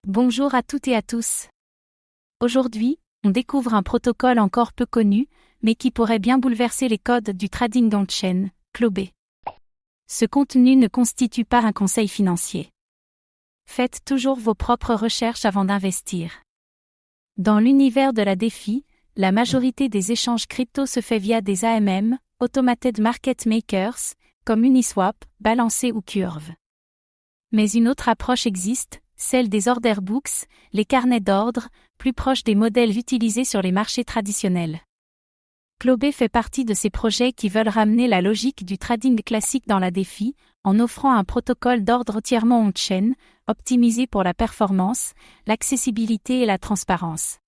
Bonjour à toutes et à tous. Aujourd'hui, on découvre un protocole encore peu connu, mais qui pourrait bien bouleverser les codes du trading on-chain, Clobee. Ce contenu ne constitue pas un conseil financier. Faites toujours vos propres recherches avant d'investir. Dans l'univers de la DeFi, la majorité des échanges crypto se fait via des AMM, Automated Market Makers, comme Uniswap, Balancé ou Curve. Mais une autre approche existe, celle des order books, les carnets d'ordre, plus proches des modèles utilisés sur les marchés traditionnels. Clobee fait partie de ces projets qui veulent ramener la logique du trading classique dans la DeFi, en offrant un protocole d'ordre entièrement on-chain, optimisé pour la performance, l'accessibilité et la transparence.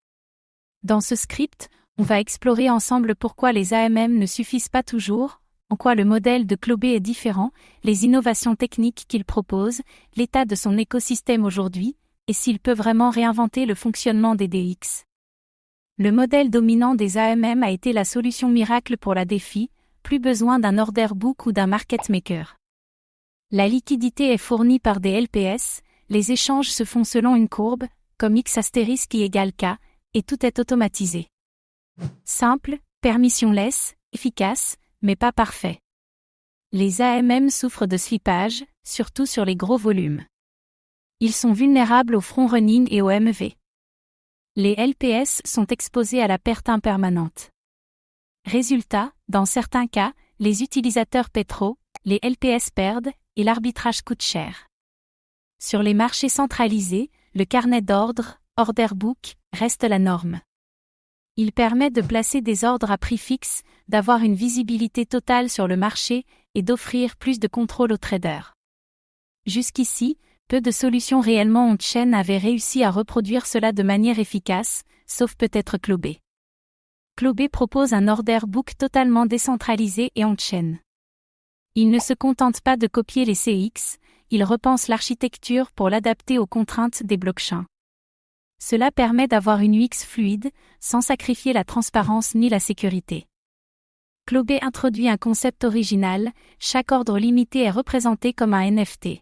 Dans ce script, on va explorer ensemble pourquoi les AMM ne suffisent pas toujours, en quoi le modèle de Clobee est différent, les innovations techniques qu'il propose, l'état de son écosystème aujourd'hui, et s'il peut vraiment réinventer le fonctionnement des DX. Le modèle dominant des AMM a été la solution miracle pour la DeFi, plus besoin d'un order book ou d'un market maker. La liquidité est fournie par des LPS, les échanges se font selon une courbe, comme X * qui égale K, et tout est automatisé. Simple, permissionless, efficace, mais pas parfait. Les AMM souffrent de slippage, surtout sur les gros volumes. Ils sont vulnérables au front-running et au MV. Les LPS sont exposés à la perte impermanente. Résultat, dans certains cas, les utilisateurs paient trop, les LPS perdent, et l'arbitrage coûte cher. Sur les marchés centralisés, le carnet d'ordre, order book, reste la norme. Il permet de placer des ordres à prix fixe, d'avoir une visibilité totale sur le marché et d'offrir plus de contrôle aux traders. Jusqu'ici, peu de solutions réellement on-chain avaient réussi à reproduire cela de manière efficace, sauf peut-être Clobee. Clobee propose un order book totalement décentralisé et on-chain. Il ne se contente pas de copier les CX, il repense l'architecture pour l'adapter aux contraintes des blockchains. Cela permet d'avoir une UX fluide, sans sacrifier la transparence ni la sécurité. Clobee introduit un concept original, chaque ordre limité est représenté comme un NFT.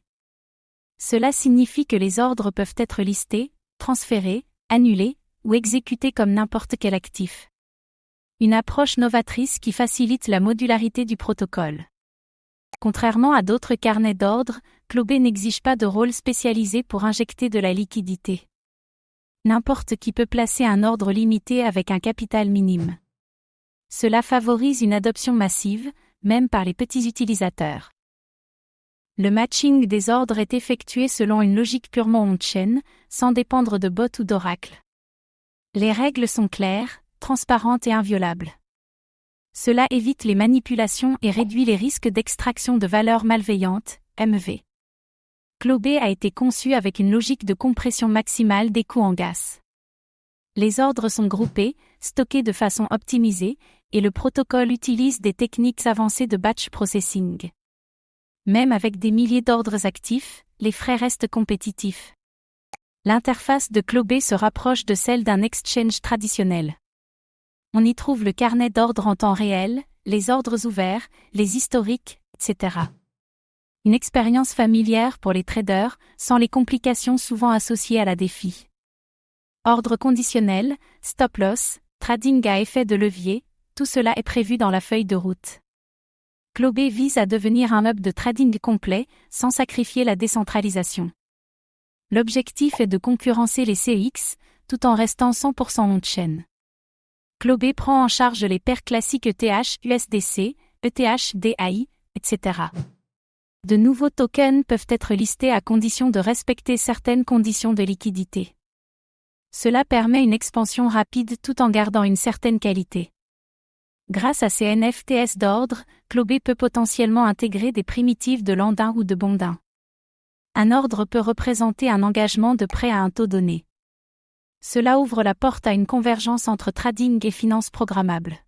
Cela signifie que les ordres peuvent être listés, transférés, annulés, ou exécutés comme n'importe quel actif. Une approche novatrice qui facilite la modularité du protocole. Contrairement à d'autres carnets d'ordre, Clobee n'exige pas de rôle spécialisé pour injecter de la liquidité. N'importe qui peut placer un ordre limité avec un capital minime. Cela favorise une adoption massive, même par les petits utilisateurs. Le matching des ordres est effectué selon une logique purement on-chain, sans dépendre de bots ou d'oracles. Les règles sont claires, transparentes et inviolables. Cela évite les manipulations et réduit les risques d'extraction de valeurs malveillantes, MV. Clobee a été conçu avec une logique de compression maximale des coûts en gas. Les ordres sont groupés, stockés de façon optimisée, et le protocole utilise des techniques avancées de batch processing. Même avec des milliers d'ordres actifs, les frais restent compétitifs. L'interface de Clobee se rapproche de celle d'un exchange traditionnel. On y trouve le carnet d'ordres en temps réel, les ordres ouverts, les historiques, etc. Une expérience familière pour les traders, sans les complications souvent associées à la DeFi. Ordre conditionnel, stop-loss, trading à effet de levier, tout cela est prévu dans la feuille de route. Clobee vise à devenir un hub de trading complet, sans sacrifier la décentralisation. L'objectif est de concurrencer les CX, tout en restant 100% on-chain. Clobee prend en charge les paires classiques ETH, USDC, ETH, DAI, etc. De nouveaux tokens peuvent être listés à condition de respecter certaines conditions de liquidité. Cela permet une expansion rapide tout en gardant une certaine qualité. Grâce à ces NFTs d'ordre, Clobee peut potentiellement intégrer des primitives de Landin ou de Bondin. Un ordre peut représenter un engagement de prêt à un taux donné. Cela ouvre la porte à une convergence entre trading et finances programmables.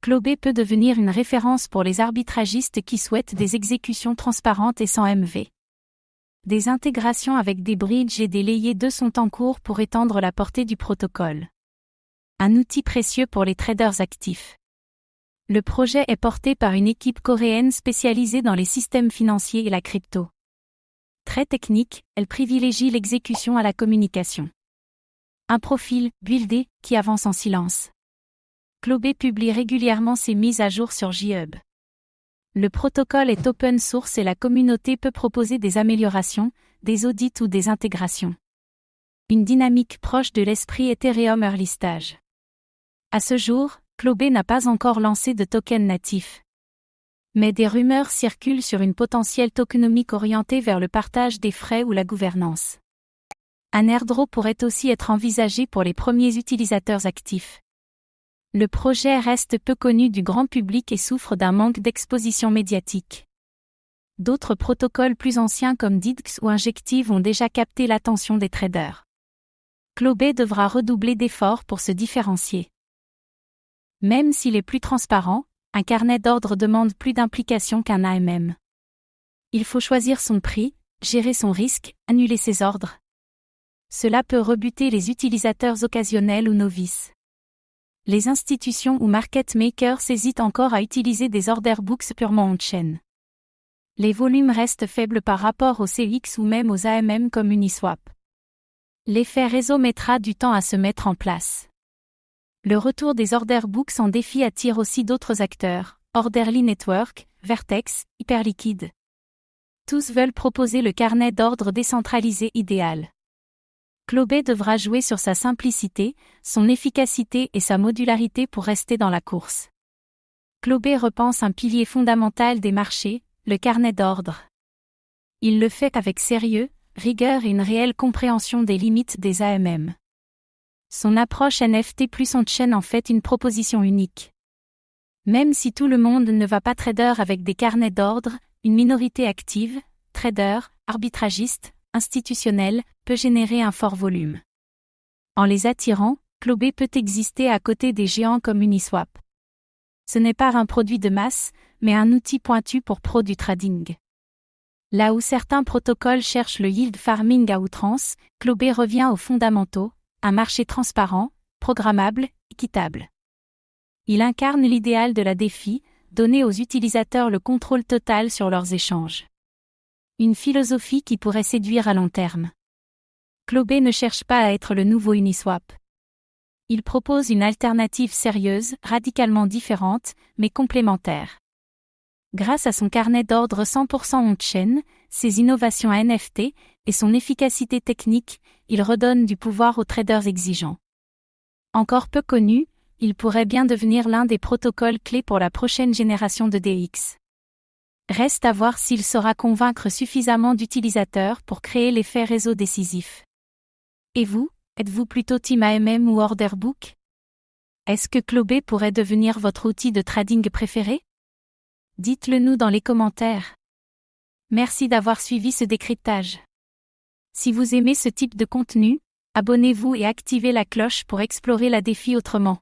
Clobee peut devenir une référence pour les arbitragistes qui souhaitent des exécutions transparentes et sans MV. Des intégrations avec des bridges et des layers 2 sont en cours pour étendre la portée du protocole. Un outil précieux pour les traders actifs. Le projet est porté par une équipe coréenne spécialisée dans les systèmes financiers et la crypto. Très technique, elle privilégie l'exécution à la communication. Un profil, buildé, qui avance en silence. Clobee publie régulièrement ses mises à jour sur GitHub. Le protocole est open source et la communauté peut proposer des améliorations, des audits ou des intégrations. Une dynamique proche de l'esprit Ethereum Early Stage. À ce jour, Clobee n'a pas encore lancé de token natif. Mais des rumeurs circulent sur une potentielle tokenomique orientée vers le partage des frais ou la gouvernance. Un airdrop pourrait aussi être envisagé pour les premiers utilisateurs actifs. Le projet reste peu connu du grand public et souffre d'un manque d'exposition médiatique. D'autres protocoles plus anciens comme DIDX ou Injective ont déjà capté l'attention des traders. Clobee devra redoubler d'efforts pour se différencier. Même s'il est plus transparent, un carnet d'ordre demande plus d'implication qu'un AMM. Il faut choisir son prix, gérer son risque, annuler ses ordres. Cela peut rebuter les utilisateurs occasionnels ou novices. Les institutions ou market makers hésitent encore à utiliser des order books purement on-chain. Les volumes restent faibles par rapport aux CX ou même aux AMM comme Uniswap. L'effet réseau mettra du temps à se mettre en place. Le retour des order books en défi attire aussi d'autres acteurs, Orderly Network, Vertex, Hyperliquid. Tous veulent proposer le carnet d'ordre décentralisé idéal. Clobee devra jouer sur sa simplicité, son efficacité et sa modularité pour rester dans la course. Clobee repense un pilier fondamental des marchés, le carnet d'ordre. Il le fait avec sérieux, rigueur et une réelle compréhension des limites des AMM. Son approche NFT plus on-chain en fait une proposition unique. Même si tout le monde ne va pas trader avec des carnets d'ordre, une minorité active, trader, arbitragiste, institutionnel, peut générer un fort volume. En les attirant, Clobee peut exister à côté des géants comme Uniswap. Ce n'est pas un produit de masse, mais un outil pointu pour pros du trading. Là où certains protocoles cherchent le yield farming à outrance, Clobee revient aux fondamentaux, un marché transparent, programmable, équitable. Il incarne l'idéal de la DeFi, donner aux utilisateurs le contrôle total sur leurs échanges. Une philosophie qui pourrait séduire à long terme. Clobee ne cherche pas à être le nouveau Uniswap. Il propose une alternative sérieuse, radicalement différente, mais complémentaire. Grâce à son carnet d'ordre 100% on-chain, ses innovations NFT et son efficacité technique, il redonne du pouvoir aux traders exigeants. Encore peu connu, il pourrait bien devenir l'un des protocoles clés pour la prochaine génération de DX. Reste à voir s'il saura convaincre suffisamment d'utilisateurs pour créer l'effet réseau décisif. Et vous, êtes-vous plutôt team AMM ou order book? Est-ce que Clobee pourrait devenir votre outil de trading préféré? Dites-le nous dans les commentaires. Merci d'avoir suivi ce décryptage. Si vous aimez ce type de contenu, abonnez-vous et activez la cloche pour explorer la DeFi autrement.